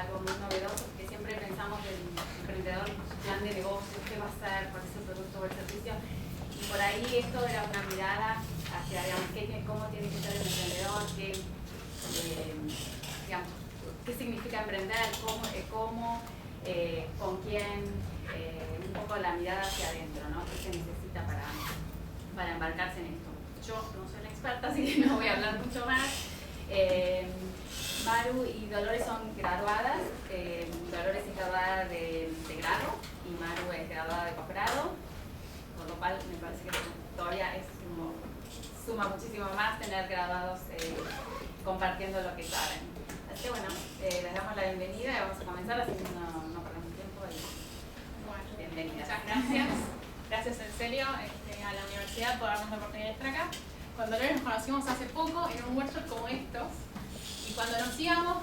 algo muy novedoso, porque siempre pensamos del emprendedor, plan de negocio, qué va a hacer, cuál es el producto o el servicio. Y por ahí esto era una mirada hacia, digamos, cómo tiene que ser el emprendedor, digamos, qué significa emprender, cómo con quién, un poco la mirada hacia adentro, ¿no? ¿Qué se necesita para embarcarse en esto? Yo no soy la experta, así que no voy a hablar mucho más. Maru y Dolores son graduadas. Dolores es graduada de grado y Maru es graduada de posgrado, por lo cual me parece que todavía suma muchísimo más tener graduados compartiendo lo que saben. Así que bueno, les damos la bienvenida y vamos a comenzar, así que no perdemos tiempo. Bueno, bienvenidas. Muchas gracias. Gracias en serio a la universidad por darnos la oportunidad de estar acá. Con Dolores nos conocimos hace poco en un workshop como estos. Y cuando nos íbamos,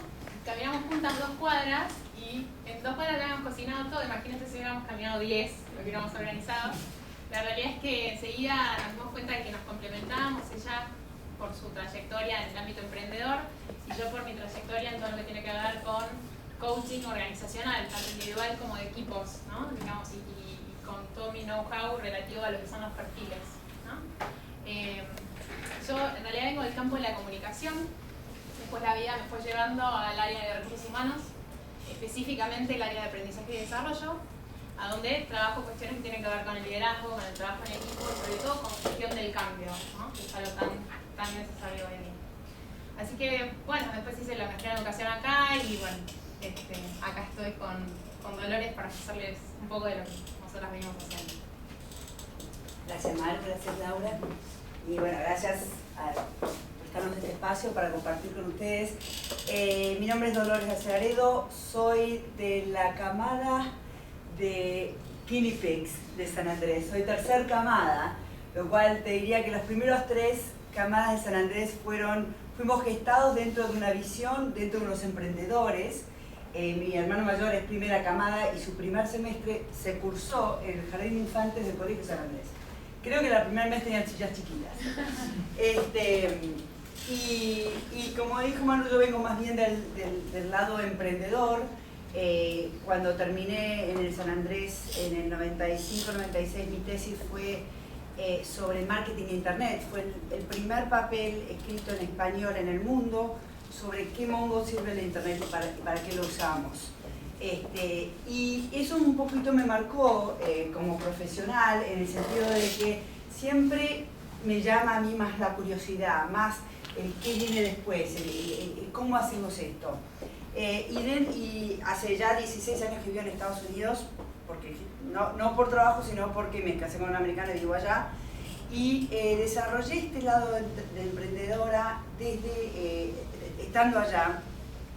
caminamos juntas 2 cuadras y en 2 cuadras habíamos cocinado todo. Imagínense si hubiéramos caminado 10, lo que hubiéramos organizado. La realidad es que enseguida nos dimos cuenta de que nos complementábamos, ella por su trayectoria en el ámbito emprendedor y yo por mi trayectoria en todo lo que tiene que ver con coaching organizacional, tanto individual como de equipos, ¿no? Digamos, y con todo mi know-how relativo a lo que son los perfiles, ¿no? Yo en realidad vengo del campo de la comunicación. Después la vida me fue llevando al área de recursos humanos, específicamente el área de aprendizaje y desarrollo, a donde trabajo cuestiones que tienen que ver con el liderazgo, con el trabajo en equipo y sobre todo con gestión del cambio, ¿no? Que es algo tan necesario hoy en día. Así que, bueno, después hice la maestría en educación acá y bueno, acá estoy con Dolores para ofrecerles un poco de lo que nosotras venimos haciendo. Gracias Maru, gracias Laura. Y bueno, gracias por estarnos en este espacio para compartir con ustedes. Mi nombre es Dolores Acevedo, soy de la camada de Guinea Pigs de San Andrés. Soy tercer camada, lo cual te diría que las primeras 3 camadas de San Andrés fuimos gestados dentro de una visión, dentro de unos emprendedores. Mi hermano mayor es primera camada y su primer semestre se cursó en el Jardín de Infantes del Colegio San Andrés. Creo que la primera mes tenían sillas chiquitas. Y como dijo Manu, yo vengo más bien del lado emprendedor. Cuando terminé en el San Andrés en el 95-96, mi tesis fue sobre marketing e internet. Fue el primer papel escrito en español en el mundo sobre qué mongo sirve el internet y para qué lo usamos. Y eso un poquito me marcó como profesional, en el sentido de que siempre me llama a mí más la curiosidad, más el qué viene después, el cómo hacemos esto. Y hace ya 16 años que vivo en Estados Unidos, porque no por trabajo, sino porque me casé con una americana y vivo allá. Y desarrollé este lado de emprendedora desde estando allá.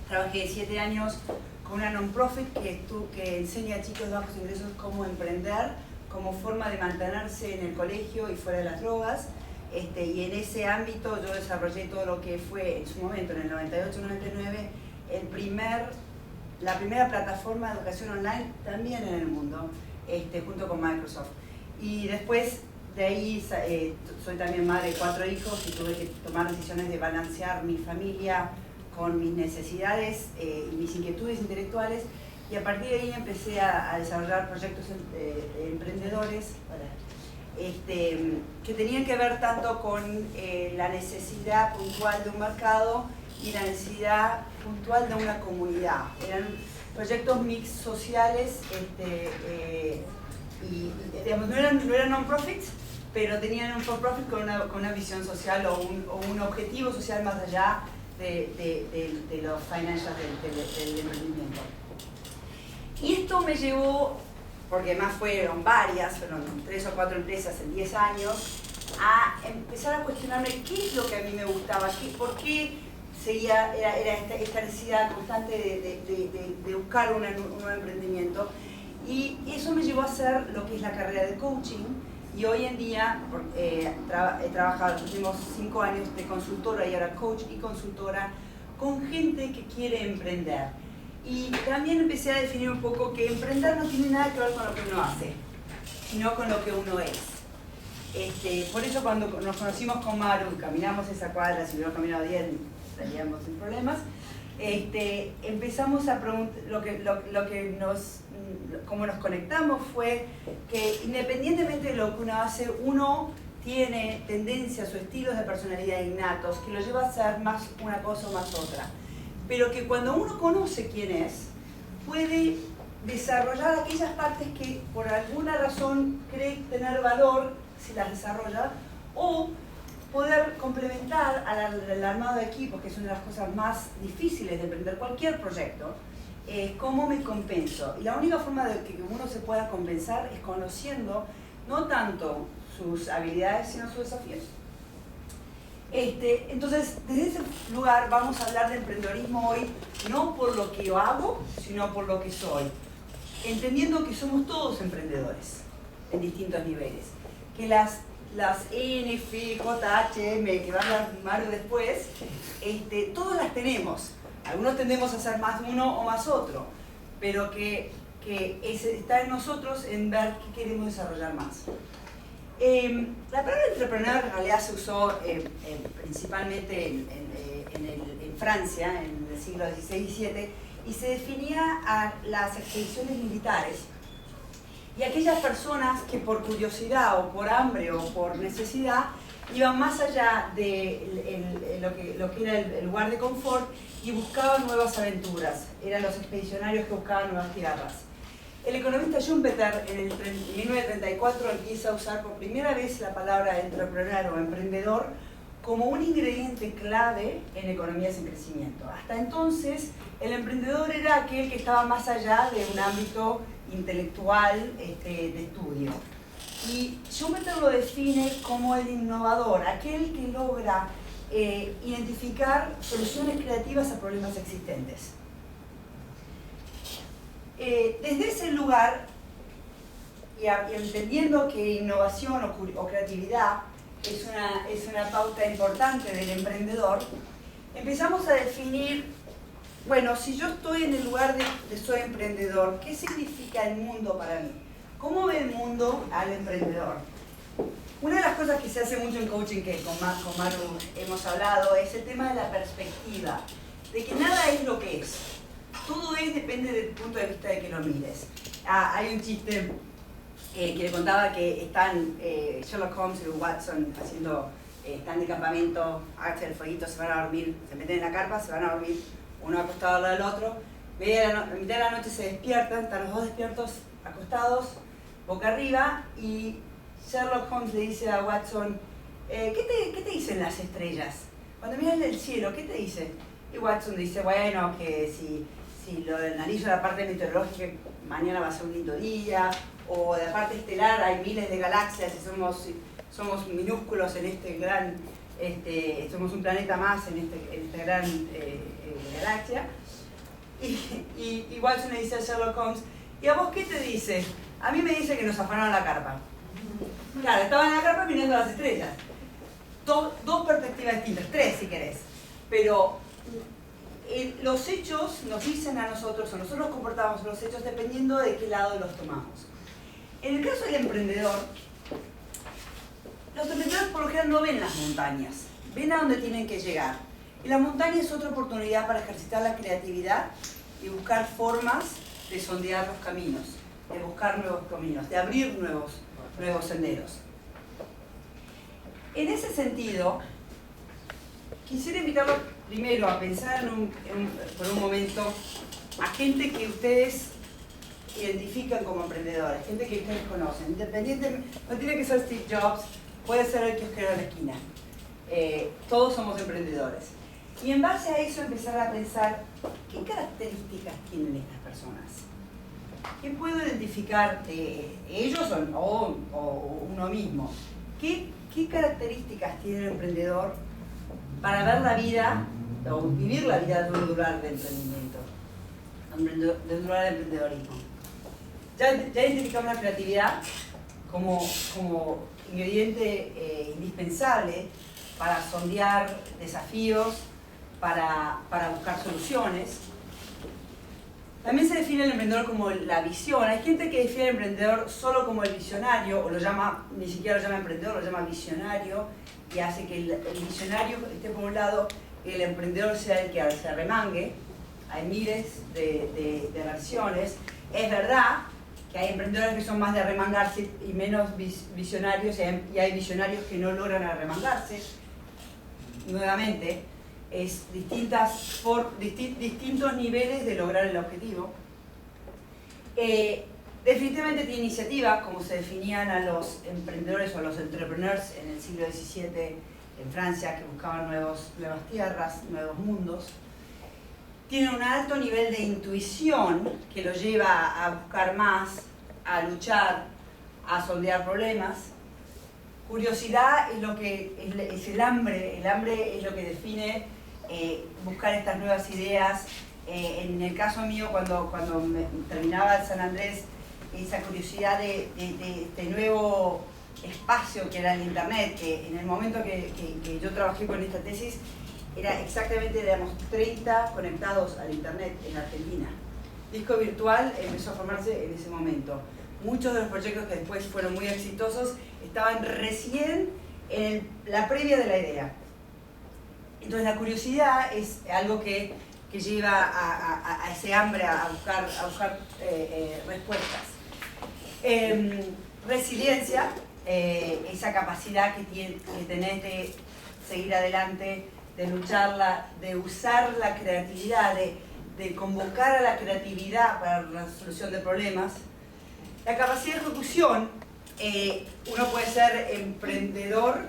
Trabajé 7 años con una non-profit que enseña a chicos de bajos ingresos cómo emprender, como forma de mantenerse en el colegio y fuera de las drogas. Y en ese ámbito yo desarrollé todo lo que fue en su momento, en el 98-99, la primera plataforma de educación online también en el mundo, junto con Microsoft. Y después de ahí soy también madre de 4 hijos y tuve que tomar decisiones de balancear mi familia con mis necesidades y mis inquietudes intelectuales, y a partir de ahí empecé a desarrollar proyectos emprendedores que tenían que ver tanto con la necesidad puntual de un mercado y la necesidad puntual de una comunidad. Eran proyectos mix sociales y digamos, no eran non-profits, pero tenían un for-profit con una visión social o un objetivo social más allá de los financials del emprendimiento. Y esto me llevó, porque más fueron 3 o 4 empresas en 10 años, a empezar a cuestionarme qué es lo que a mí me gustaba, por qué era esta necesidad constante de buscar un nuevo emprendimiento. Y eso me llevó a hacer lo que es la carrera de coaching, y hoy en día he trabajado los últimos 5 años de consultora y ahora coach y consultora con gente que quiere emprender. Y también empecé a definir un poco que emprender no tiene nada que ver con lo que uno hace, sino con lo que uno es. Por eso cuando nos conocimos con Maru, caminamos esa cuadra, si hubiéramos caminado 10 estaríamos sin problemas. empezamos a preguntar, cómo nos conectamos fue que independientemente de lo que uno hace, uno tiene tendencias o estilos de personalidad innatos que lo lleva a hacer más una cosa o más otra. Pero que cuando uno conoce quién es, puede desarrollar aquellas partes que por alguna razón cree tener valor si las desarrolla, o poder complementar al armado de equipos, que es una de las cosas más difíciles de emprender cualquier proyecto, cómo me compenso. Y la única forma de que uno se pueda compensar es conociendo no tanto sus habilidades, sino sus desafíos. Entonces, desde ese lugar vamos a hablar de emprendedorismo hoy, no por lo que yo hago, sino por lo que soy. Entendiendo que somos todos emprendedores en distintos niveles. Que las EN, F, J, H, M, que va a hablar Maru después, todas las tenemos. Algunos tendemos a ser más uno o más otro, pero que está en nosotros en ver qué queremos desarrollar más. La palabra entrepreneur en realidad se usó principalmente en Francia, en el siglo XVI y XVII, y se definía a las expediciones militares y aquellas personas que por curiosidad o por hambre o por necesidad iban más allá de lo que era el lugar de confort y buscaban nuevas aventuras. Eran los expedicionarios que buscaban nuevas tierras. El economista Schumpeter en 1934 empieza a usar por primera vez la palabra entrepreneur o emprendedor como un ingrediente clave en economías en crecimiento. Hasta entonces, el emprendedor era aquel que estaba más allá de un ámbito intelectual de estudio. Y Schumpeter lo define como el innovador, aquel que logra identificar soluciones creativas a problemas existentes. Desde ese lugar, y entendiendo que innovación o creatividad es una pauta importante del emprendedor, empezamos a definir, bueno, si yo estoy en el lugar de soy emprendedor, ¿qué significa el mundo para mí? ¿Cómo ve el mundo al emprendedor? Una de las cosas que se hace mucho en coaching, que con Maru hemos hablado, es el tema de la perspectiva, de que nada es lo que es. Todo depende del punto de vista de que lo mires. Hay un chiste que le contaba que están Sherlock Holmes y Watson están de campamento, hacen el fueguito, se van a dormir, se meten en la carpa, se van a dormir uno acostado al lado del otro. A mitad de la noche se despiertan, están los dos despiertos, acostados, boca arriba, y Sherlock Holmes le dice a Watson, ¿qué te dicen las estrellas? Cuando miras el cielo, ¿qué te dice? Y Watson dice, bueno, que si lo analizo la parte meteorológica, mañana va a ser un lindo día, o de la parte estelar hay miles de galaxias y somos minúsculos en este gran, somos un planeta más en esta gran galaxia. Y Watson le dice a Sherlock Holmes, ¿y a vos qué te dice? A mí me dice que nos afanaron la carpa. Claro, estaban en la carpa mirando las estrellas. Dos perspectivas distintas, tres si querés. Pero los hechos nos dicen a nosotros, o nosotros comportamos los hechos dependiendo de qué lado los tomamos. En el caso del emprendedor, los emprendedores por lo general no ven las montañas, ven a dónde tienen que llegar. Y la montaña es otra oportunidad para ejercitar la creatividad y buscar formas de sondear los caminos, de buscar nuevos caminos, de abrir nuevos senderos. En ese sentido, quisiera invitarlos primero a pensar por un momento a gente que ustedes identifican como emprendedores, gente que ustedes conocen, independientemente, no tiene que ser Steve Jobs, puede ser el kiosquero de la esquina. Todos somos emprendedores. Y en base a eso empezar a pensar qué características tienen estas personas. ¿Qué puedo identificar de ellos o uno mismo? ¿Qué características tiene el emprendedor para ver la vida o vivir la vida de un lugar de emprendimiento, de un lugar de emprendedorismo? Ya identificamos la creatividad como ingrediente indispensable para sondear desafíos, para buscar soluciones. También se define el emprendedor como la visión. Hay gente que define al emprendedor solo como el visionario, o ni siquiera lo llama emprendedor, lo llama visionario, y hace que el visionario esté por un lado el emprendedor sea el que se arremangue. Hay miles de versiones. Es verdad que hay emprendedores que son más de arremangarse y menos visionarios, y hay visionarios que no logran arremangarse. Nuevamente, es distintos niveles de lograr el objetivo. Definitivamente tiene iniciativa, como se definían a los emprendedores o a los entrepreneurs en el siglo XVII en Francia, que buscaban nuevas tierras, nuevos mundos. Tiene un alto nivel de intuición que lo lleva a buscar más, a luchar, a sondear problemas. Curiosidad es el hambre es lo que define buscar estas nuevas ideas. En el caso mío, cuando terminaba el San Andrés, esa curiosidad de este nuevo espacio que era el Internet, que en el momento que yo trabajé con esta tesis, éramos 30 conectados al Internet en Argentina. Disco Virtual empezó a formarse en ese momento. Muchos de los proyectos que después fueron muy exitosos estaban recién en la previa de la idea. Entonces la curiosidad es algo que lleva a ese hambre, a buscar respuestas. Resiliencia, esa capacidad que tenés de seguir adelante, de lucharla, de usar la creatividad, de convocar a la creatividad para la solución de problemas. La capacidad de ejecución, uno puede ser emprendedor,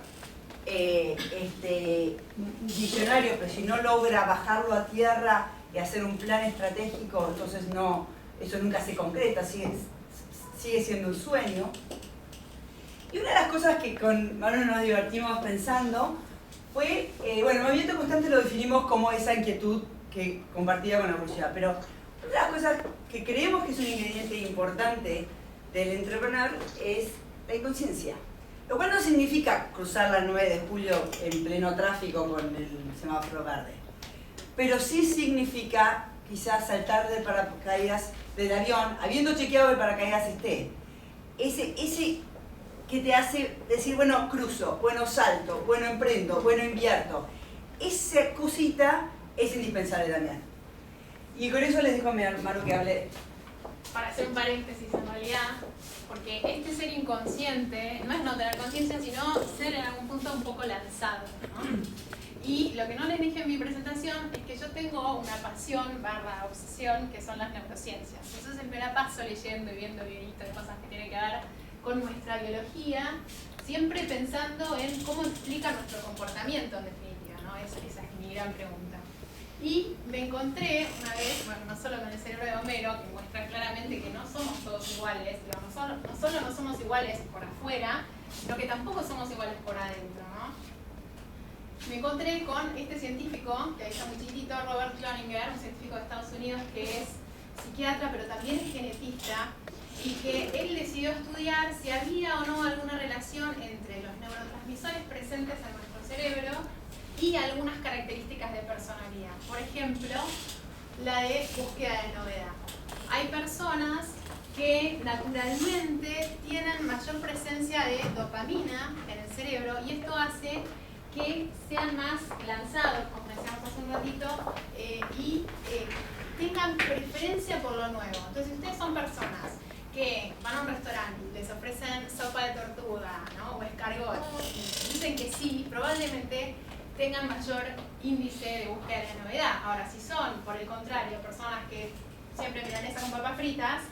visionario, pero si no logra bajarlo a tierra y hacer un plan estratégico, entonces eso nunca se concreta, sigue siendo un sueño. Y una de las cosas que con Manu nos divertimos pensando fue, el movimiento constante lo definimos como esa inquietud que compartía con la curiosidad, pero una de las cosas que creemos que es un ingrediente importante del entrepreneur es la inconsciencia. Lo cual no significa cruzar la 9 de julio en pleno tráfico con el semáforo verde. Pero sí significa quizás saltar del paracaídas del avión, habiendo chequeado que el paracaídas esté. Ese que te hace decir, bueno, cruzo, bueno, salto, bueno, emprendo, bueno, invierto. Esa cosita es indispensable también. Y con eso les dejo a Maru que hable. Para hacer un paréntesis, en realidad, porque este ser inconsciente no es no tener conciencia, sino ser en algún punto un poco lanzado, ¿no? Y lo que no les dije en mi presentación es que yo tengo una pasión / obsesión que son las neurociencias. Entonces me la paso leyendo y viendo videitos de cosas que tienen que ver con nuestra biología, siempre pensando en cómo explica nuestro comportamiento en definitiva, ¿no? Esa es mi gran pregunta. Y me encontré una vez, no solo con el cerebro de Homero, que muestra claramente que no somos todos iguales, digamos, no solo no somos iguales por afuera, sino que tampoco somos iguales por adentro, ¿no? Me encontré con este científico, que ahí está muy chiquitito, Robert Cloninger, un científico de Estados Unidos que es psiquiatra, pero también es genetista, y que él decidió estudiar si había o no alguna relación entre los neurotransmisores presentes en nuestro cerebro y algunas características de personalidad. Por ejemplo, la de búsqueda de novedad. Hay personas que naturalmente tienen mayor presencia de dopamina en el cerebro y esto hace que sean más lanzados, como decíamos hace un ratito, y tengan preferencia por lo nuevo. Entonces, si ustedes son personas que van a un restaurante y les ofrecen sopa de tortuga, ¿no? O escargot, y dicen que sí, probablemente tengan mayor índice de búsqueda de novedad. Ahora, si son, por el contrario, personas que siempre milanesa con papas fritas,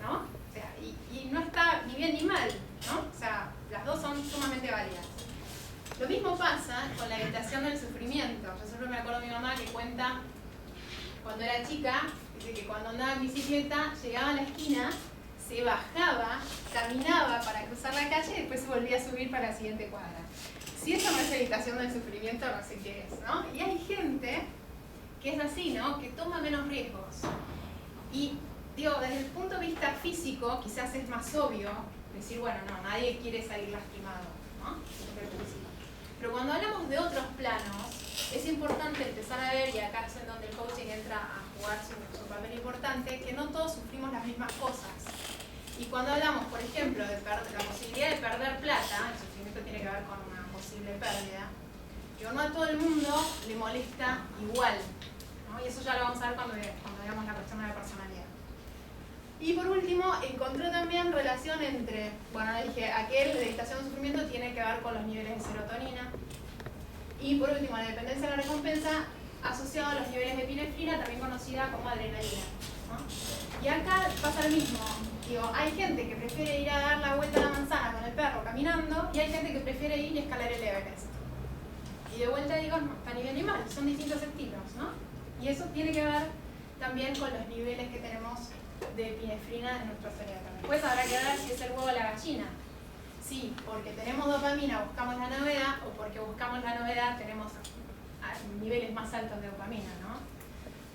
¿no? O sea, y no está ni bien ni mal, ¿no? O sea, las dos son sumamente válidas. Lo mismo pasa con la evitación del sufrimiento. Yo siempre me acuerdo de mi mamá que cuenta, cuando era chica, dice que cuando andaba en bicicleta, llegaba a la esquina, se bajaba, caminaba para cruzar la calle y después se volvía a subir para la siguiente cuadra. Si eso no es evitación del sufrimiento, no sé qué es, ¿no? Y hay gente que es así, ¿no? Que toma menos riesgos. Y, digo, desde el punto de vista físico, quizás es más obvio decir, bueno, no, nadie quiere salir lastimado, ¿no? Pero cuando hablamos de otros planos, es importante empezar a ver, y acá es en donde el coaching entra a jugar su papel importante, que no todos sufrimos las mismas cosas. Y cuando hablamos, por ejemplo, de la posibilidad de perder plata, el sufrimiento tiene que ver con una posible pérdida, Digo, no a todo el mundo le molesta igual, ¿no? Y eso ya lo vamos a ver cuando veamos la cuestión de la personalidad. Y por último, encontró también relación entre, bueno, dije, aquel de estación de sufrimiento tiene que ver con los niveles de serotonina. Y por último, la dependencia de la recompensa asociado a los niveles de epinefrina, también conocida como adrenalina, ¿no? Y acá pasa lo mismo. Digo, hay gente que prefiere ir a dar la vuelta a la manzana con el perro caminando y hay gente que prefiere ir y escalar el Everest. Y de vuelta digo, no, está ni bien ni mal, son distintos estilos, ¿no? Y eso tiene que ver también con los niveles que tenemos de epinefrina en nuestro cerebro. Después habrá que ver si es el huevo o la gallina. Sí, porque tenemos dopamina, buscamos la novedad, o porque buscamos la novedad tenemos niveles más altos de dopamina, ¿no?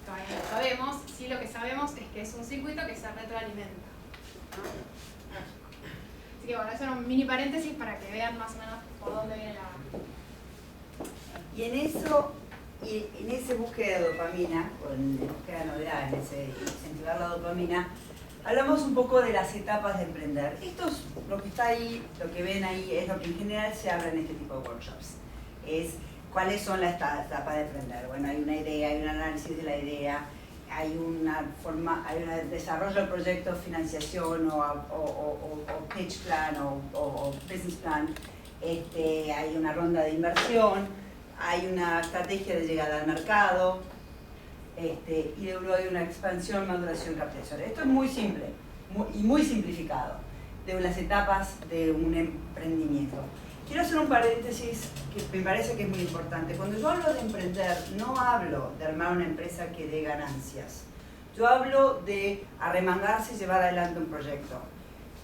Todavía no sabemos, sí lo que sabemos es que es un circuito que se retroalimenta, ¿no? Así que bueno, eso era un mini paréntesis para que vean más o menos por dónde viene la... Y en esa búsqueda de dopamina, o en la búsqueda de novedad, en ese incentivar la dopamina, hablamos un poco de las etapas de emprender. Esto es lo que está ahí, lo que ven ahí, es lo que en general se habla en este tipo de workshops. Es cuáles son las etapas de emprender. Bueno, hay una idea, hay un análisis de la idea, hay un desarrollo del proyecto, financiación o pitch plan o business plan. Hay una ronda de inversión, hay una estrategia de llegada al mercado, y luego hay una expansión, maduración, captación. Esto es muy simple y muy simplificado de las etapas de un emprendimiento. Quiero hacer un paréntesis que me parece que es muy importante. Cuando yo hablo de emprender, no hablo de armar una empresa que dé ganancias. Yo hablo de arremangarse y llevar adelante un proyecto.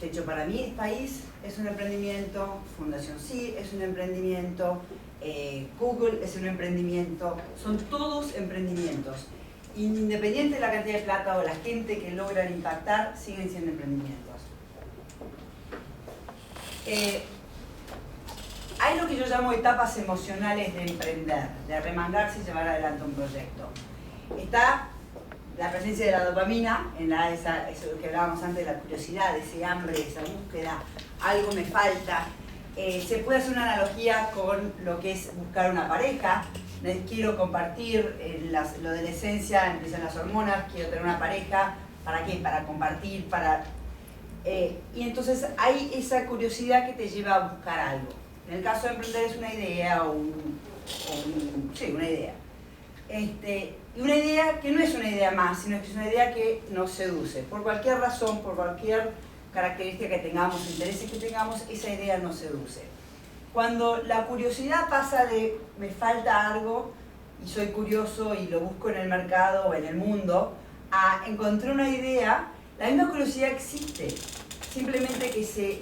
De hecho, para mí, País es un emprendimiento, Fundación Sí es un emprendimiento, Google es un emprendimiento, son todos emprendimientos. Independiente de la cantidad de plata o la gente que logran impactar, siguen siendo emprendimientos. Hay lo que yo llamo etapas emocionales de emprender, de arremangarse y llevar adelante un proyecto. Está la presencia de la dopamina, eso que hablábamos antes, de la curiosidad, ese hambre, esa búsqueda, algo me falta. Se puede hacer una analogía con lo que es buscar una pareja. Quiero compartir la adolescencia, empiezan las hormonas, quiero tener una pareja, ¿para qué? Para compartir, y entonces hay esa curiosidad que te lleva a buscar algo. En el caso de emprender es una idea sí, una idea. Y una idea que no es una idea más, sino que es una idea que nos seduce. Por cualquier razón, por cualquier característica que tengamos, intereses que tengamos, esa idea nos seduce. Cuando la curiosidad pasa de me falta algo y soy curioso y lo busco en el mercado o en el mundo, a encontrar una idea, la misma curiosidad existe, simplemente que se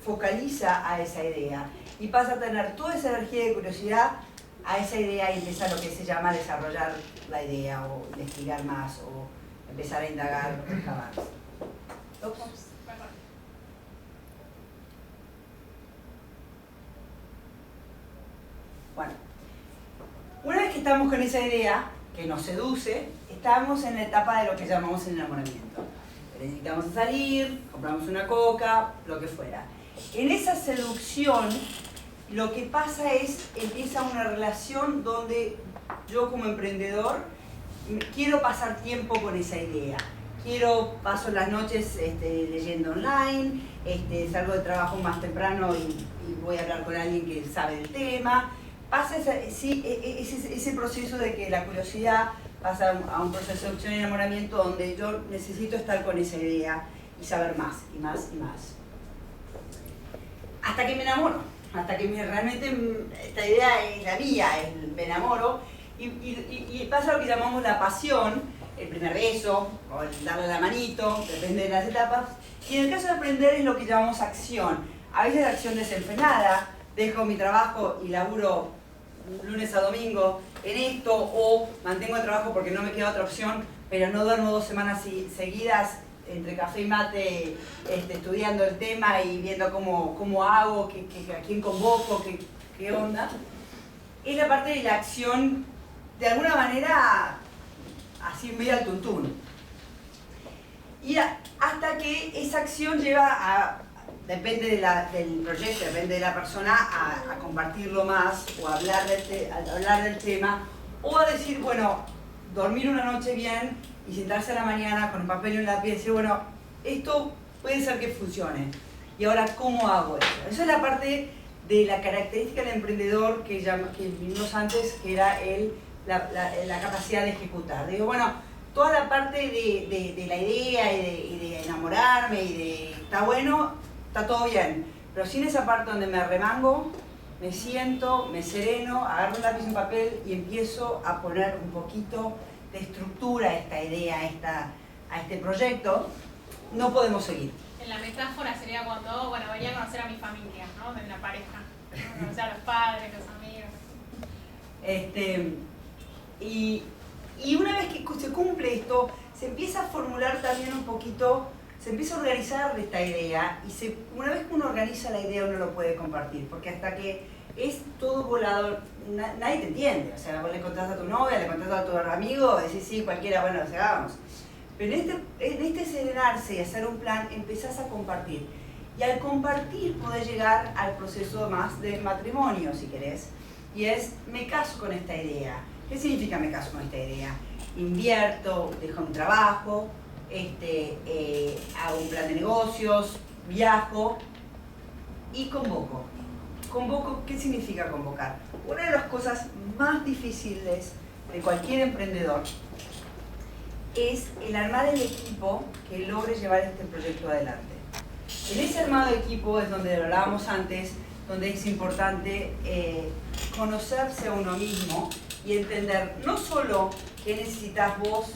focaliza a esa idea y pasa a tener toda esa energía de curiosidad a esa idea y empieza lo que se llama desarrollar la idea o investigar más o empezar a indagar más. Bueno, una vez que estamos con esa idea que nos seduce, estamos en la etapa de lo que llamamos el enamoramiento. Necesitamos salir, compramos una coca, lo que fuera. En esa seducción, lo que pasa es, empieza una relación donde yo como emprendedor quiero pasar tiempo con esa idea. Paso las noches leyendo online, salgo de trabajo más temprano y voy a hablar con alguien que sabe del tema. Pasa ese proceso de que la curiosidad pasa a un proceso de seducción y enamoramiento donde yo necesito estar con esa idea y saber más y más y más. Hasta que me enamoro, hasta que realmente esta idea es la mía, me enamoro y pasa lo que llamamos la pasión, el primer beso o el darle la manito, depende de las etapas. Y en el caso de aprender es lo que llamamos acción. A veces acción desenfrenada, dejo mi trabajo y laburo lunes a domingo en esto, o mantengo el trabajo porque no me queda otra opción, pero no duermo 2 semanas seguidas entre café y mate estudiando el tema y viendo cómo hago, a quién convoco, qué onda. Es la parte de la acción, de alguna manera, así medio al tuntún. Y hasta que esa acción lleva a depende del proyecto, depende de la persona, a compartirlo más o a hablar del tema, o a decir, bueno, dormir una noche bien y sentarse a la mañana con un papel y un lápiz y decir, bueno, esto puede ser que funcione. Y ahora, ¿cómo hago eso? Esa es la parte de la característica del emprendedor que vimos antes, que era la capacidad de ejecutar. Digo, bueno, toda la parte de la idea y de enamorarme y de está bueno, está todo bien. Pero sin esa parte donde me remango, me siento, me sereno, agarro un lápiz y un papel y empiezo a poner un poquito de estructura a esta idea, a este proyecto, no podemos seguir. En la metáfora sería cuando, bueno, venía a conocer a mi familia, ¿no? De la pareja, ¿no? Conocer a los padres, los amigos. Y una vez que se cumple esto, se empieza a formular también un poquito, se empieza a organizar esta idea, y una vez que uno organiza la idea, uno lo puede compartir, porque hasta que es todo volado, nadie te entiende. O sea, vos le contás a tu novia, le contás a tu amigo, decís sí, cualquiera, bueno, o sea, hagamos. Pero en este serenarse y hacer un plan, empezás a compartir. Y al compartir podés llegar al proceso más de matrimonio, si querés. Y me caso con esta idea. ¿Qué significa me caso con esta idea? Invierto, dejo un trabajo, hago un plan de negocios, viajo y convoco. Convoco, ¿qué significa convocar? Una de las cosas más difíciles de cualquier emprendedor es el armar el equipo que logre llevar este proyecto adelante. En ese armado de equipo es donde lo hablábamos antes, donde es importante conocerse a uno mismo y entender no solo qué necesitas vos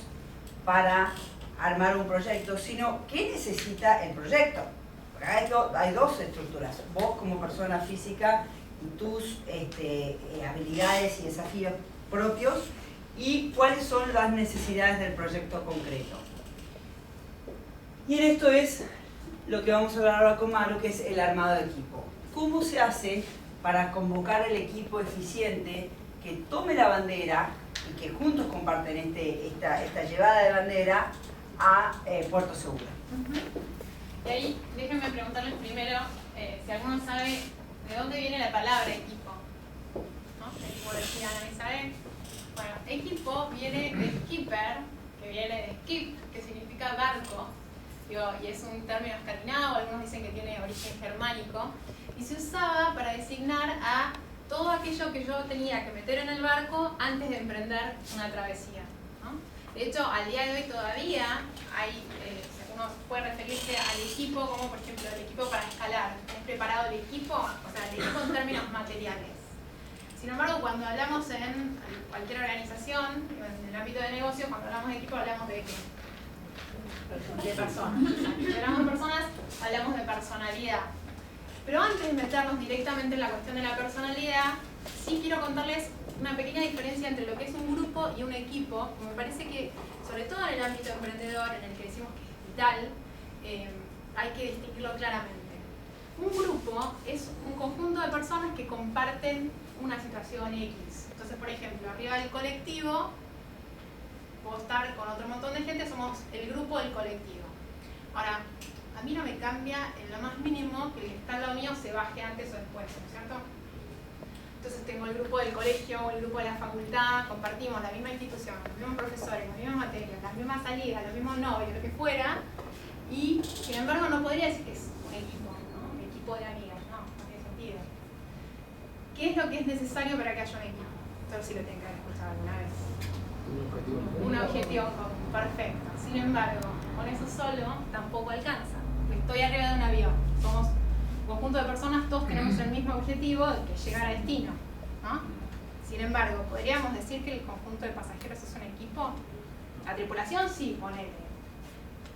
para armar un proyecto, sino qué necesita el proyecto. Hay dos estructuras, vos como persona física y tus habilidades y desafíos propios, y cuáles son las necesidades del proyecto concreto. Y en esto es lo que vamos a hablar ahora con Maru, que es el armado de equipo. ¿Cómo se hace para convocar el equipo eficiente que tome la bandera y que juntos comparten esta llevada de bandera a Puerto Seguro? Y ahí déjenme preguntarles primero si alguno sabe de dónde viene la palabra equipo. ¿No? Equipo de Ana Isabel. Bueno, equipo viene de skipper, que viene de skip, que significa barco, y es un término escandinavo, algunos dicen que tiene origen germánico, y se usaba para designar a todo aquello que yo tenía que meter en el barco antes de emprender una travesía, ¿no? De hecho, al día de hoy todavía hay, uno puede referirse al equipo como, por ejemplo, el equipo para escalar. ¿Es preparado el equipo? O sea, el equipo en términos materiales. Sin embargo, cuando hablamos en cualquier organización, en el ámbito de negocios, cuando hablamos de equipo, hablamos de ¿qué? De personas. Si hablamos de personas, hablamos de personalidad. Pero antes de meternos directamente en la cuestión de la personalidad, sí quiero contarles una pequeña diferencia entre lo que es un grupo y un equipo. Me parece que, sobre todo en el ámbito emprendedor, en el que decimos que es vital, hay que distinguirlo claramente. Un grupo es un conjunto de personas que comparten una situación X. Entonces, por ejemplo, arriba del colectivo, puedo estar con otro montón de gente, somos el grupo del colectivo. Ahora, a mí no me cambia en lo más mínimo que el que está al lado mío se baje antes o después, ¿no es cierto? Entonces tengo el grupo del colegio o el grupo de la facultad, compartimos la misma institución, los mismos profesores, las mismas materias, las mismas salidas, los mismos novios, lo que fuera, y sin embargo no podría decir que es un equipo, ¿no? Un equipo de amigas, no tiene sentido. ¿Qué es lo que es necesario para que haya un equipo? Esto sí lo tienen que haber escuchado alguna vez. Un objetivo común, perfecto. Sin embargo, con eso solo tampoco alcanza. Estoy arriba de un avión, somos un conjunto de personas, todos tenemos el mismo objetivo, que es llegar a destino, ¿no? Sin embargo, ¿podríamos decir que el conjunto de pasajeros es un equipo? La tripulación sí, ponele,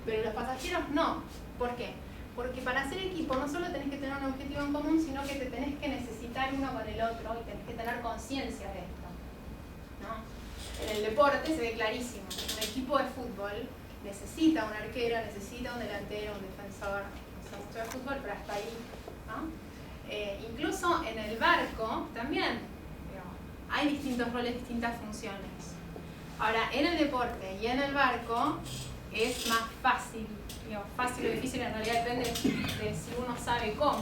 pero los pasajeros no. ¿Por qué? Porque para ser equipo no solo tenés que tener un objetivo en común, sino que te tenés que necesitar uno con el otro y tenés que tener conciencia de esto, ¿no? En el deporte se ve clarísimo. Un equipo de fútbol necesita un arquero, necesita un delantero, un defensor. No sé mucho de fútbol, pero hasta ahí, ¿no? Incluso en el barco también hay distintos roles, distintas funciones. Ahora, en el deporte y en el barco es más fácil, Digo, fácil o difícil en realidad depende de si uno sabe cómo.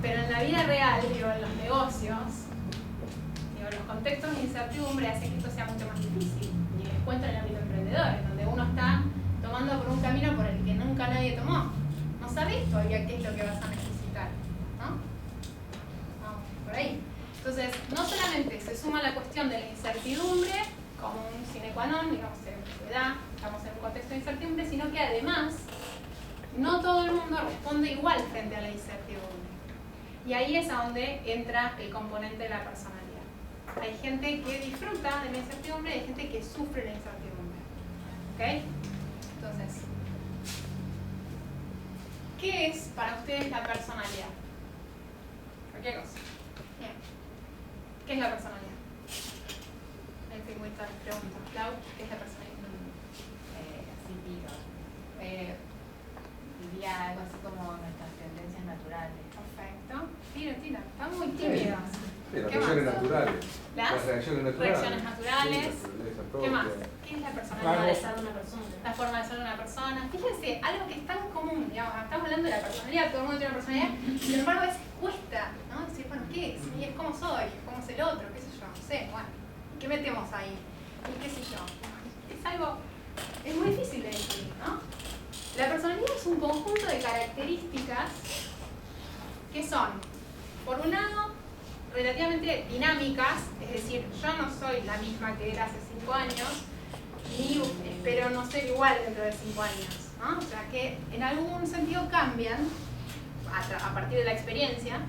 Pero en la vida real, digo, en los negocios, digo, los contextos de incertidumbre hacen que esto sea mucho más difícil. Y les cuento en el ámbito emprendedor, en donde uno está tomando por un camino por el que nunca nadie tomó. No sabés todavía qué es lo que vas a necesitar, ¿no? Vamos, por ahí. Entonces, no solamente se suma la cuestión de la incertidumbre como un sine qua non, digamos, se da, estamos en un contexto de incertidumbre, sino que además no todo el mundo responde igual frente a la incertidumbre. Y ahí es a donde entra el componente de la personalidad. Hay gente que disfruta de la incertidumbre y hay gente que sufre la incertidumbre. ¿Ok? Entonces, ¿qué es para ustedes la personalidad? Cualquier cosa. Bien. ¿Qué es la personalidad? Ahí tengo esta pregunta. Clau, ¿qué es la personalidad? Así digo. Diría algo así como nuestras tendencias naturales. Perfecto. Tira. Están muy tímidos. Sí, las ¿Qué más? reacciones naturales. Las reacciones naturales. reacciones naturales. Sí, naturaleza ¿Qué propia. más? ¿Qué es la La personalidad? forma de ser de una persona. La forma de ser de una persona. Fíjense, algo que es tan común, digamos, estamos hablando de la personalidad, todo el mundo tiene una personalidad, sin embargo a veces cuesta, ¿no? Decir, bueno, ¿qué es? Y es cómo soy, cómo es el otro, qué sé yo, no sé, bueno, ¿qué metemos ahí? Y qué sé yo. Es algo, es muy difícil de definir, ¿no? La personalidad es un conjunto de características que son, por un lado, relativamente dinámicas, es decir, yo no soy la misma que era hace 5 años, ni espero no ser igual dentro de 5 años, ¿no? O sea que en algún sentido cambian a partir de la experiencia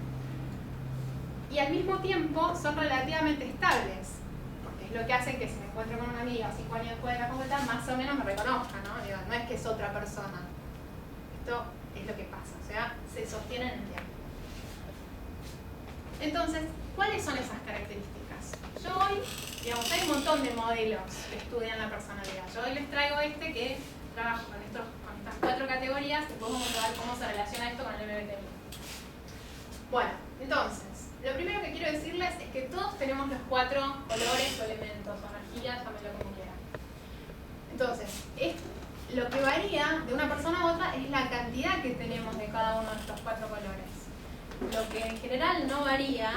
y al mismo tiempo son relativamente estables, porque es lo que hace que si me encuentro con una amiga 5 años después de la facultad, más o menos me reconozca, ¿no? Digo, no es que es otra persona, esto es lo que pasa, o sea, se sostiene en el tiempo. Entonces, ¿cuáles son esas características? Yo hoy, digamos, hay un montón de modelos que estudian la personalidad. Yo hoy les traigo que trabajo con estas 4 categorías, después vamos a ver cómo se relaciona esto con el MBTI. Bueno, entonces, lo primero que quiero decirles es que todos tenemos los 4 colores o elementos, o energías, llámenlo como quieran. Entonces, lo que varía de una persona a otra es la cantidad que tenemos de cada uno de estos 4 colores. Lo que en general no varía,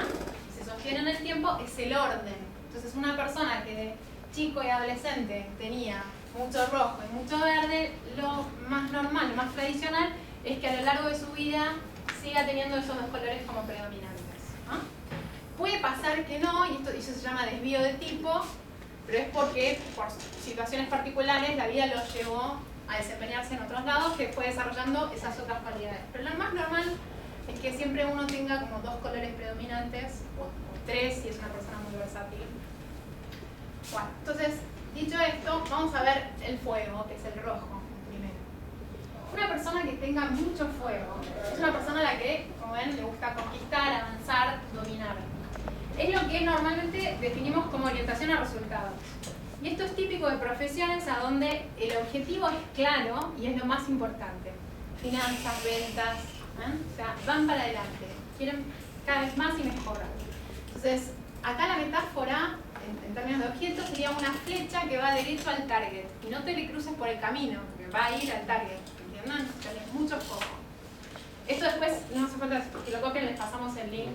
se sostiene en el tiempo, es el orden. Entonces una persona que de chico y adolescente tenía mucho rojo y mucho verde, lo más normal, lo más tradicional, es que a lo largo de su vida siga teniendo esos 2 colores como predominantes, ¿no? Puede pasar que no, y eso se llama desvío de tipo, pero es porque por situaciones particulares la vida lo llevó a desempeñarse en otros lados que fue desarrollando esas otras cualidades. Pero lo más normal es que siempre uno tenga como 2 colores predominantes, o 3 si es una persona muy versátil. Bueno, entonces, dicho esto, vamos a ver el fuego, que es el rojo, primero. Una persona que tenga mucho fuego es una persona a la que, como ven, le gusta conquistar, avanzar, dominar. Es lo que normalmente definimos como orientación a resultados. Y esto es típico de profesiones a donde el objetivo es claro y es lo más importante. Finanzas, ventas, o sea, van para adelante, quieren cada vez más y mejor. Entonces, acá la metáfora, en términos de objeto, sería una flecha que va derecho al target. Y no te le cruces por el camino, porque va a ir al target, ¿entienden? Tenés mucho foco. Esto después, no hace falta que lo copien, les pasamos el link.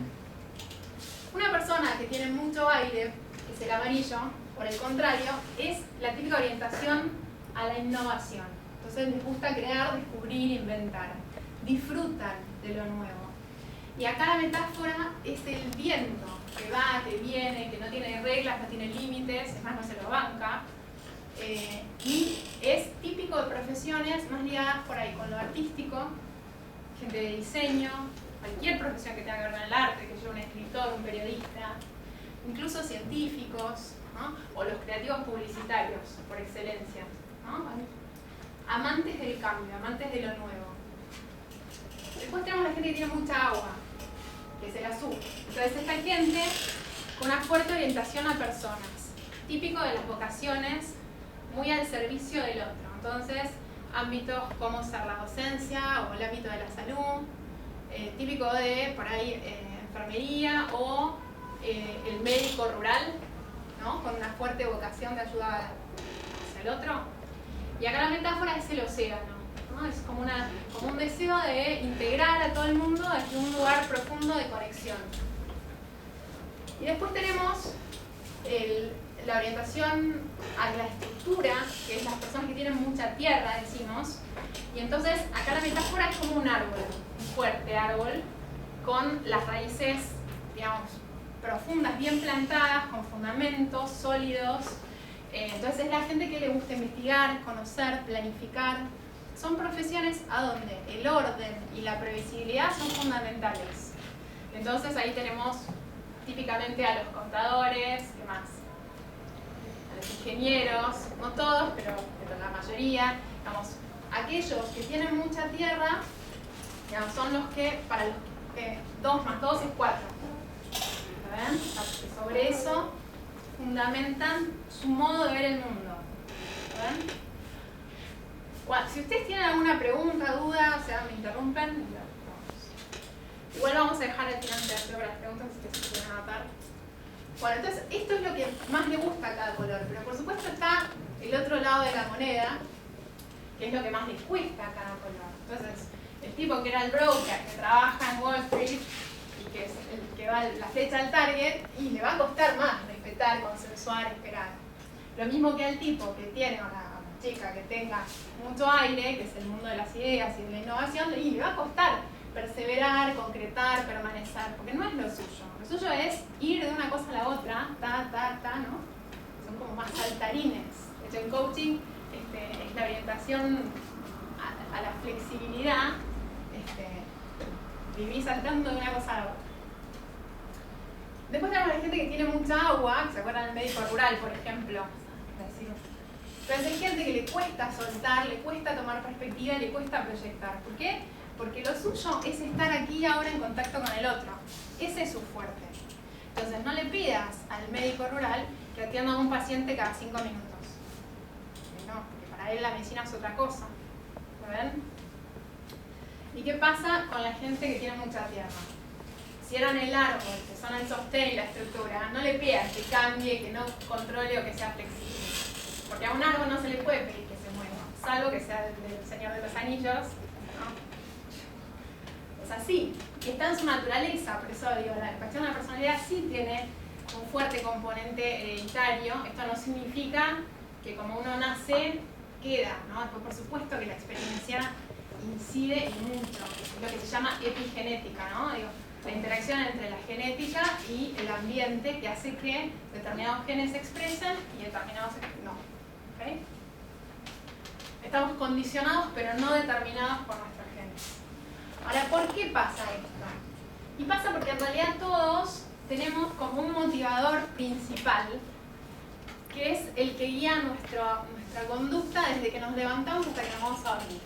Una persona que tiene mucho aire, que es el amarillo, por el contrario, es la típica orientación a la innovación. Entonces les gusta crear, descubrir, inventar. Disfrutan de lo nuevo. Y acá la metáfora es el viento, que va, que viene, que no tiene reglas, no tiene límites, es más, no se lo banca. Y es típico de profesiones más ligadas por ahí con lo artístico, gente de diseño, cualquier profesión que tenga que ver con el arte, que yo un escritor, un periodista, incluso científicos, ¿no? O los creativos publicitarios, por excelencia, ¿no? Amantes del cambio, amantes de lo nuevo. Después tenemos la gente que tiene mucha agua, que es el azul. Entonces esta gente con una fuerte orientación a personas, típico de las vocaciones, muy al servicio del otro. Entonces, ámbitos como ser la docencia o el ámbito de la salud, típico de, por ahí, enfermería o el médico rural, ¿no? Con una fuerte vocación de ayuda hacia el otro. Y acá la metáfora es el océano, ¿no? Es como un deseo de integrar a todo el mundo desde un lugar profundo de conexión. Y después tenemos la orientación a la estructura, que es las personas que tienen mucha tierra, decimos. Y entonces acá la metáfora es como un árbol, un fuerte árbol, con las raíces, digamos, profundas, bien plantadas, con fundamentos sólidos. Entonces es la gente que le gusta investigar, conocer, planificar. Son profesiones a donde el orden y la previsibilidad son fundamentales. Entonces ahí tenemos típicamente a los contadores, ¿qué más? A los ingenieros, no todos, pero la mayoría. Digamos, aquellos que tienen mucha tierra, digamos, son los que, para los que 2 más 2 es 4. ¿Ven? Sobre eso fundamentan su modo de ver el mundo. ¿Ven? Si ustedes tienen alguna pregunta, duda, o sea, me interrumpen. Igual vamos a dejar el final tercero para las preguntas si ustedes se quieren anotar. Bueno, entonces esto es lo que más le gusta a cada color, pero por supuesto está el otro lado de la moneda, que es lo que más les cuesta a cada color. Entonces, el tipo que era el broker, que trabaja en Wall Street y que es el que va la flecha al target, y le va a costar más respetar, consensuar, esperar. Lo mismo que al tipo que tiene una chica que tenga mucho aire, que es el mundo de las ideas y de la innovación, y le va a costar perseverar, concretar, permanecer, porque no es lo suyo. Lo suyo es ir de una cosa a la otra, ¿no? Son como más saltarines. De hecho, en coaching es la orientación a la flexibilidad, vivir saltando de una cosa a la otra. Después tenemos la gente que tiene mucha agua, ¿se acuerdan del médico rural, por ejemplo? Entonces hay gente que le cuesta soltar, le cuesta tomar perspectiva, le cuesta proyectar. ¿Por qué? Porque lo suyo es estar aquí y ahora en contacto con el otro. Ese es su fuerte. Entonces no le pidas al médico rural que atienda a un paciente cada 5 minutos. No, porque para él la medicina es otra cosa. ¿Lo ven? ¿Y qué pasa con la gente que tiene mucha tierra? Si eran el árbol, que son el sostén y la estructura, no le pidas que cambie, que no controle o que sea flexible. Porque a un árbol no se le puede pedir que se mueva, salvo que sea del Señor de los Anillos, ¿no? Es así, y está en su naturaleza, por eso digo, la cuestión de la personalidad sí tiene un fuerte componente hereditario. Esto no significa que como uno nace, queda, ¿no? Después, por supuesto que la experiencia incide y mucho, es lo que se llama epigenética, ¿no? Digo, la interacción entre la genética y el ambiente que hace que determinados genes se expresen y determinados no. ¿Okay? Estamos condicionados pero no determinados por nuestros genes. Ahora, ¿por qué pasa esto? Y pasa porque en realidad todos tenemos como un motivador principal, que es el que guía nuestra conducta desde que nos levantamos hasta que nos vamos a dormir.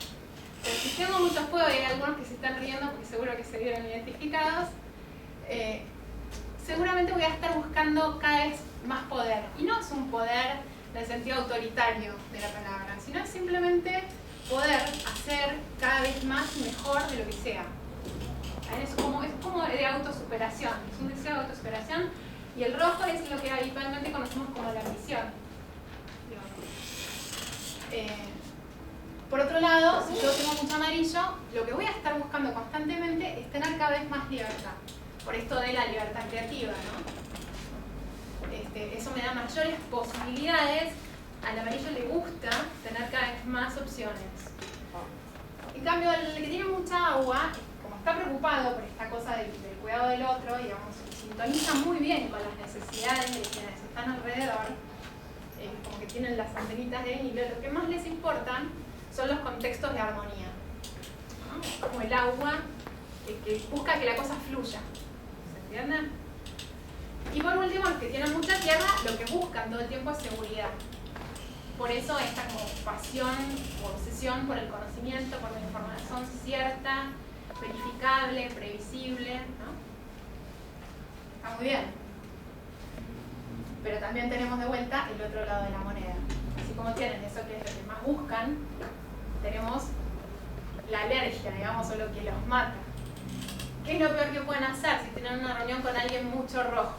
Entonces, si tengo muchos juegos y hay algunos que se están riendo porque seguro que se vieron identificados, seguramente voy a estar buscando cada vez más poder. Y no es un poder en el sentido autoritario de la palabra, sino es simplemente poder hacer cada vez más y mejor de lo que sea. Es como de autosuperación, es un deseo de autosuperación, y el rojo es lo que habitualmente conocemos como la ambición. Por otro lado, si yo tengo mucho amarillo, lo que voy a estar buscando constantemente es tener cada vez más libertad. Por esto de la libertad creativa, ¿no? Eso me da mayores posibilidades. Al amarillo le gusta tener cada vez más opciones. En cambio, el que tiene mucha agua, como está preocupado por esta cosa del cuidado del otro, digamos, sintoniza muy bien con las necesidades de quienes están alrededor, como que tienen las antenitas de hilo, lo que más les importa son los contextos de armonía, ¿no? Como el agua que busca que la cosa fluya. ¿Se entiende? Y por último, los que tienen mucha tierra, lo que buscan todo el tiempo es seguridad. Por eso esta como pasión o obsesión por el conocimiento, por la información cierta, verificable, previsible, ¿no? Está muy bien. Pero también tenemos de vuelta el otro lado de la moneda. Así como tienen eso que es lo que más buscan, tenemos la alergia, digamos, o lo que los mata. ¿Qué es lo peor que pueden hacer si tienen una reunión con alguien mucho rojo?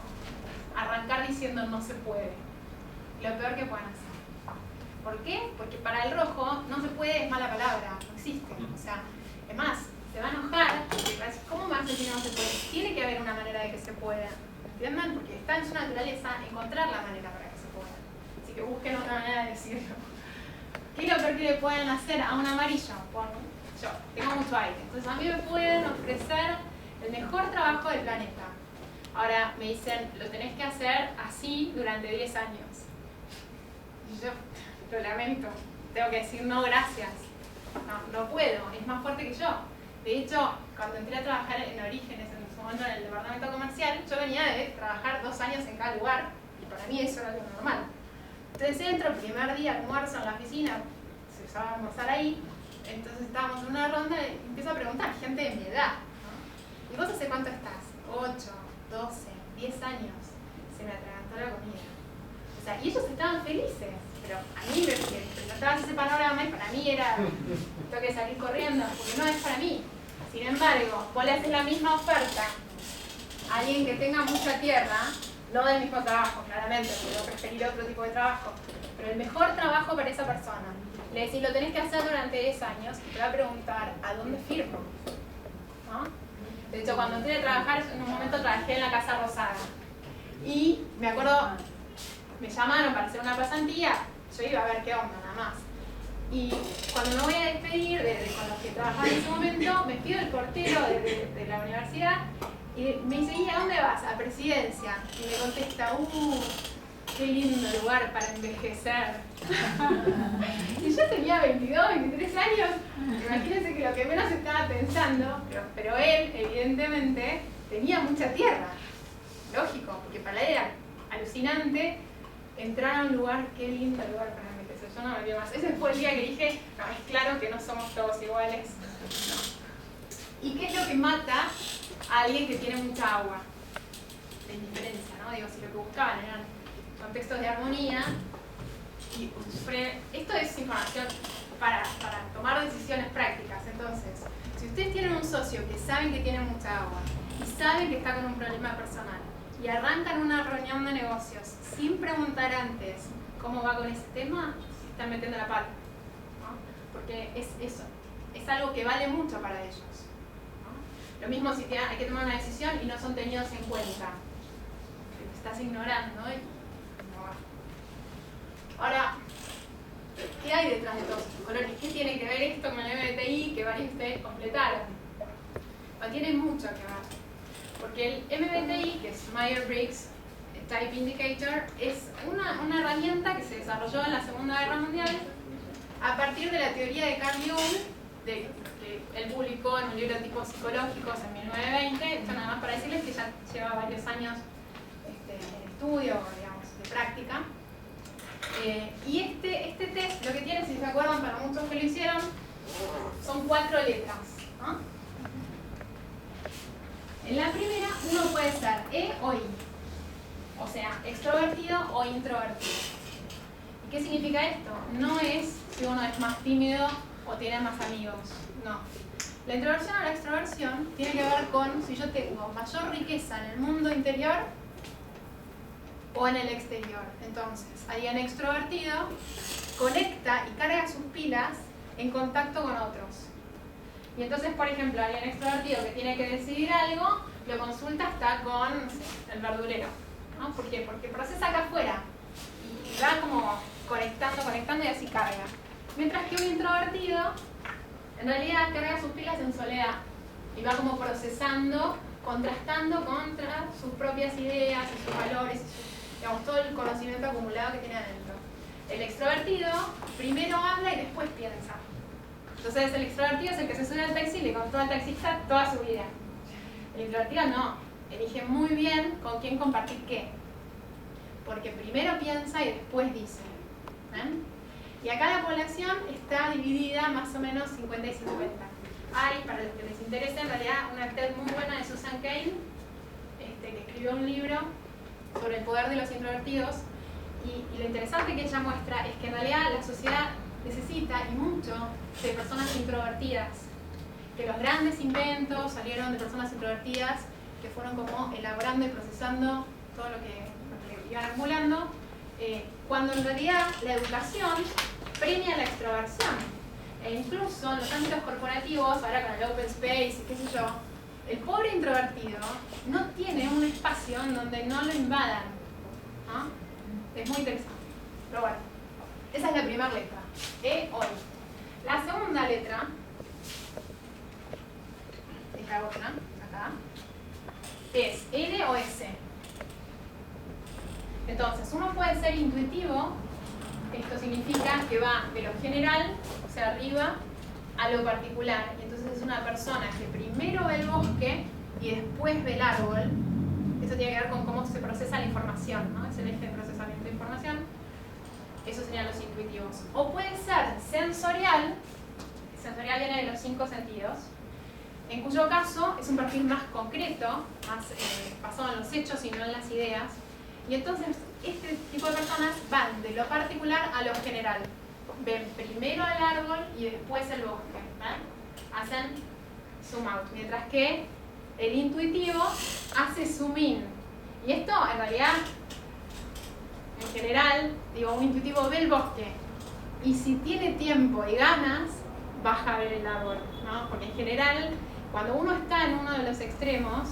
Arrancar diciendo no se puede. Lo peor que pueden hacer. ¿Por qué? Porque para el rojo no se puede, es mala palabra, no existe. O sea, es más, se va a enojar, porque va a decir, ¿cómo más decir no se puede? Tiene que haber una manera de que se pueda, ¿entienden? Porque está en su naturaleza encontrar la manera para que se pueda. Así que busquen otra manera de decirlo. ¿Qué es lo peor que le pueden hacer a un amarillo? Yo tengo mucho aire, entonces a mí me pueden ofrecer el mejor trabajo del planeta. Ahora me dicen, lo tenés que hacer así durante 10 años. Y yo lo lamento, tengo que decir no gracias. No puedo, es más fuerte que yo. De hecho, cuando entré a trabajar en Orígenes, en su momento en el departamento comercial, yo venía de trabajar 2 años en cada lugar, y para mí eso era algo normal. Entonces entro el primer día, almuerzo en la oficina, se usaba a almorzar ahí, entonces estábamos en una ronda y empiezo a preguntar, gente de mi edad, ¿no? ¿Y vos hace cuánto estás? 8, 12, 10 años. Se me atragantó la comida. O sea, y ellos estaban felices, pero a mí me presentabas ese panorama y para mí era, tengo que salir corriendo, porque no es para mí. Sin embargo, vos le haces la misma oferta a alguien que tenga mucha tierra, no del mismo trabajo, claramente, porque yo preferiría otro tipo de trabajo, pero el mejor trabajo para esa persona. Le decís, lo tenés que hacer durante 10 años y te va a preguntar, ¿a dónde firmo? ¿No? De hecho, cuando entré a trabajar, en un momento trabajé en la Casa Rosada. Y me acuerdo, me llamaron para hacer una pasantía, yo iba a ver qué onda, nada más. Y cuando me voy a despedir con los que trabajaba en ese momento, me pido el portero de la universidad y me dice, ¿y a dónde vas? A Presidencia. Y me contesta, qué lindo lugar para envejecer. Y yo tenía 22, 23 años, imagínense que lo que menos estaba pensando, pero él, evidentemente, tenía mucha tierra. Lógico, porque para él era alucinante entrar a un lugar, qué lindo lugar para envejecer. Yo no me olvido más. Ese fue el día que dije, no, es claro que no somos todos iguales. No. ¿Y qué es lo que mata a alguien que tiene mucha agua? La indiferencia, ¿no? Digo, si lo que buscaban eran contextos de armonía, y esto es información para tomar decisiones prácticas. Entonces, si ustedes tienen un socio que saben que tiene mucha agua y saben que está con un problema personal y arrancan una reunión de negocios sin preguntar antes cómo va con ese tema, están metiendo la pata, ¿no? Porque es algo que vale mucho para ellos, ¿no? Lo mismo si hay que tomar una decisión y no son tenidos en cuenta, te estás ignorando y no va. Ahora, ¿qué hay detrás de todos estos colores? ¿Qué tiene que ver esto con el MBTI que varios de ustedes completaron? Bueno, tiene mucho que ver. Porque el MBTI, que es Myers-Briggs Type Indicator, es una herramienta que se desarrolló en la Segunda Guerra Mundial a partir de la teoría de Carl Jung, que él publicó en un libro de tipos psicológicos en 1920. Esto nada más para decirles que ya lleva varios años en estudio, digamos, de práctica. Y este test, lo que tiene, si se acuerdan, para muchos que lo hicieron, son 4 letras, ¿no? En la primera, uno puede ser E o I, o sea, extrovertido o introvertido. ¿Y qué significa esto? No es si uno es más tímido o tiene más amigos, no. La introversión o la extroversión tiene que ver con si yo tengo mayor riqueza en el mundo interior o en el exterior. Entonces, alguien extrovertido conecta y carga sus pilas en contacto con otros. Y entonces, por ejemplo, alguien extrovertido que tiene que decidir algo, lo consulta hasta con, no sé, el verdulero, ¿no? ¿Por qué? Porque procesa acá afuera y va como conectando y así carga. Mientras que un introvertido, en realidad, carga sus pilas en soledad y va como procesando, contrastando contra sus propias ideas y sus valores, digamos, todo el conocimiento acumulado que tiene adentro. El extrovertido primero habla y después piensa. Entonces el extrovertido es el que se sube al taxi y le contó al taxista toda su vida. El introvertido no, elige muy bien con quién compartir qué. Porque primero piensa y después dice. ¿Ven? Y acá la población está dividida más o menos 50 y 50. Hay, para los que les interese, en realidad una TED muy buena de Susan Cain, que escribió un libro sobre el poder de los introvertidos. Y lo interesante que ella muestra es que en realidad la sociedad necesita, y mucho, de personas introvertidas. Que los grandes inventos salieron de personas introvertidas que fueron como elaborando y procesando todo lo que iban acumulando. cuando en realidad la educación premia la extroversión. E incluso en los ámbitos corporativos, ahora con el open space y qué sé yo, el pobre introvertido no tiene un espacio en donde no lo invadan, ¿no? Es muy interesante. Pero bueno, esa es la primera letra, E, O, I. La segunda letra, esta otra, acá, es L o S. Entonces, uno puede ser intuitivo, esto significa que va de lo general, o sea, arriba, a lo particular. Y entonces es una persona que primero ve el bosque y después ve el árbol. Eso tiene que ver con cómo se procesa la información, ¿no? Es el eje de procesamiento de información. Esos serían los intuitivos. O puede ser sensorial. Sensorial viene de los 5 sentidos, en cuyo caso es un perfil más concreto, más basado en los hechos y no en las ideas. Y entonces este tipo de personas van de lo particular a lo general. Ven primero el árbol y después el bosque, ¿eh? Hacen zoom out, mientras que el intuitivo hace zoom in. Y esto en realidad, en general, digo, un intuitivo ve el bosque y si tiene tiempo y ganas, baja a ver el árbol, ¿no? Porque en general, cuando uno está en uno de los extremos,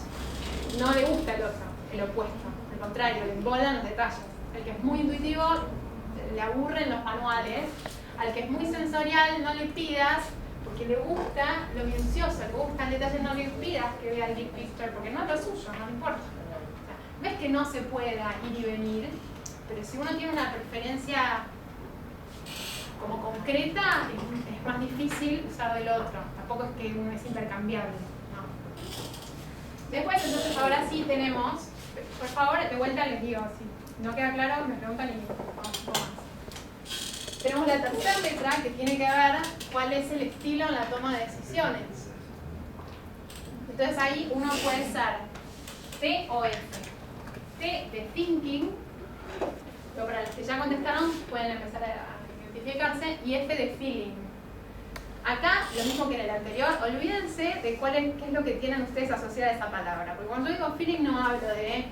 no le gusta el otro, el opuesto. Al contrario, le embolan los detalles. El que es muy intuitivo le aburren los manuales. Al que es muy sensorial no le pidas, porque le gusta lo minucioso, le gusta el detalle, no le pidas que vea el big picture, porque no es lo suyo, no le importa. O sea, no es que no se pueda ir y venir, pero si uno tiene una preferencia como concreta, es más difícil usar del otro. Tampoco es que uno es intercambiable, ¿no? Después, entonces, ahora sí tenemos, por favor, de vuelta les digo, si no queda claro, me preguntan y vamos un poco más. Tenemos la tercera letra que tiene que ver cuál es el estilo en la toma de decisiones. Entonces ahí uno puede ser T o F. T de thinking, pero para los que ya contestaron pueden empezar a identificarse, y F de feeling. Acá, lo mismo que en el anterior, olvídense de qué es lo que tienen ustedes asociada a esa palabra. Porque cuando yo digo feeling no hablo de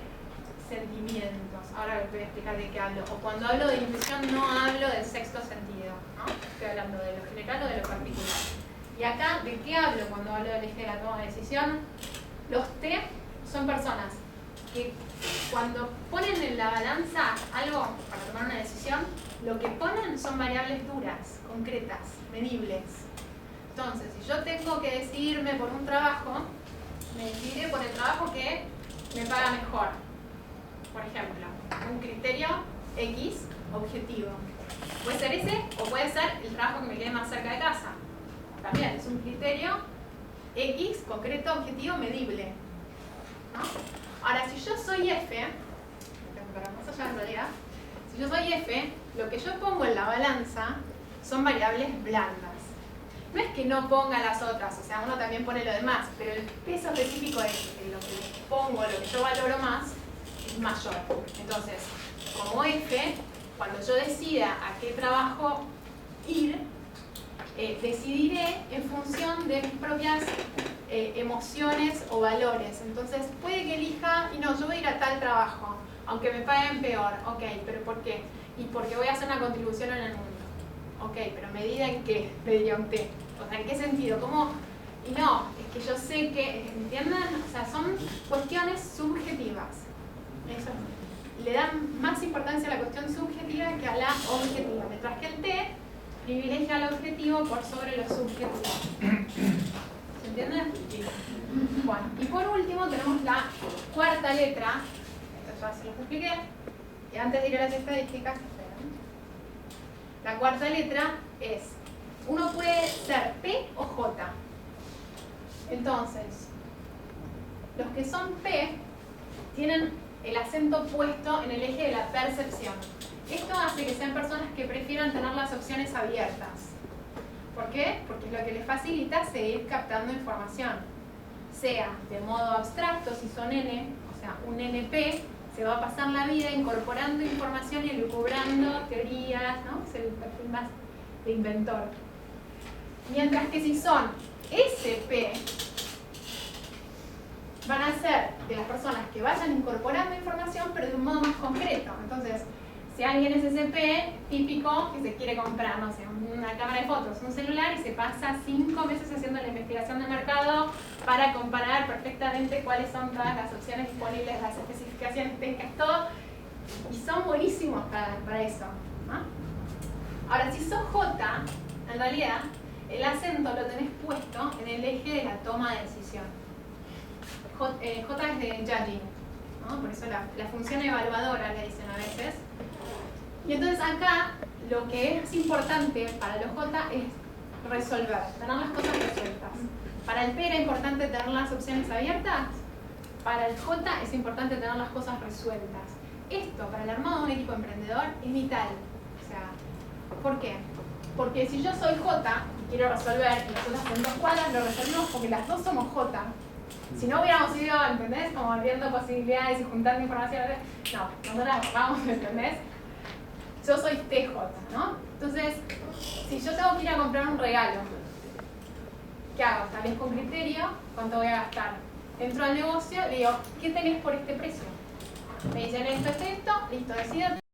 sentimientos, ahora les voy a explicar de qué hablo. O cuando hablo de intuición no hablo del sexto sentido, ¿no? Estoy hablando de lo general o de lo particular. Y acá, ¿de qué hablo cuando hablo del eje de la toma de decisión? Los T son personas que cuando ponen en la balanza algo para tomar una decisión, lo que ponen son variables duras, concretas, medibles. Entonces, si yo tengo que decidirme por un trabajo, me decidiré por el trabajo que me paga mejor. Por ejemplo, un criterio X objetivo. Puede ser ese o puede ser el trabajo que me quede más cerca de casa. También es un criterio X, concreto, objetivo, medible, ¿no? Ahora, si yo soy F, para más allá en realidad, si yo soy F, lo que yo pongo en la balanza son variables blandas. No es que no ponga las otras, o sea, uno también pone lo demás, pero el peso específico es que lo que pongo, lo que yo valoro más, es mayor. Entonces, como F, cuando yo decida a qué trabajo ir, decidiré en función de mis propias emociones o valores. Entonces, puede que elija, y no, yo voy a ir a tal trabajo, aunque me paguen peor. Ok, ¿pero por qué? Y porque voy a hacer una contribución en el mundo. Ok, pero ¿medida en qué? Le diría un T. O sea, ¿en qué sentido? ¿Cómo? Y no, es que yo sé que, ¿entienden? O sea, son cuestiones subjetivas. Eso le dan más importancia a la cuestión subjetiva que a la objetiva, mientras que el T privilegia al objetivo por sobre lo subjetivo. ¿Se entiende? Bueno, y por último tenemos la cuarta letra. Esto ya se los expliqué. Y antes de ir a las estadísticas, la cuarta letra es, uno puede ser P o J. Entonces, los que son P tienen el acento puesto en el eje de la percepción. Esto hace que sean personas que prefieran tener las opciones abiertas. ¿Por qué? Porque es lo que les facilita seguir captando información. Sea de modo abstracto, si son N, o sea, un NP, se va a pasar la vida incorporando información y elucubrando teorías, ¿no? Es el perfil más de inventor. Mientras que si son SP, van a ser de las personas que vayan incorporando información, pero de un modo más concreto. Entonces, Si alguien es SP, típico que se quiere comprar, no sé, una cámara de fotos, un celular y se pasa 5 meses haciendo la investigación de mercado para comparar perfectamente cuáles son todas las opciones disponibles, las especificaciones técnicas, todo. Y son buenísimos para eso, ¿no? Ahora, si sos J, en realidad, el acento lo tenés puesto en el eje de la toma de decisión. J es de judging, ¿no? Por eso la función evaluadora le dicen a veces. Y entonces acá lo que es importante para los J es resolver, tener las cosas resueltas. Para el P era importante tener las opciones abiertas, para el J es importante tener las cosas resueltas. Esto para el armado de un equipo emprendedor es vital. O sea, ¿por qué? Porque si yo soy J y quiero resolver y nosotros en 2 cuadras lo resolvemos porque las dos somos J. Si no hubiéramos ido, ¿entendés? Como abriendo posibilidades y juntando información. No, nosotros vamos, ¿entendés? Yo soy TJ, ¿no? Entonces, si yo tengo que ir a comprar un regalo, ¿qué hago? Establezco un criterio, ¿cuánto voy a gastar? Entro al negocio y digo, ¿qué tenés por este precio? Me dicen esto, listo, decido.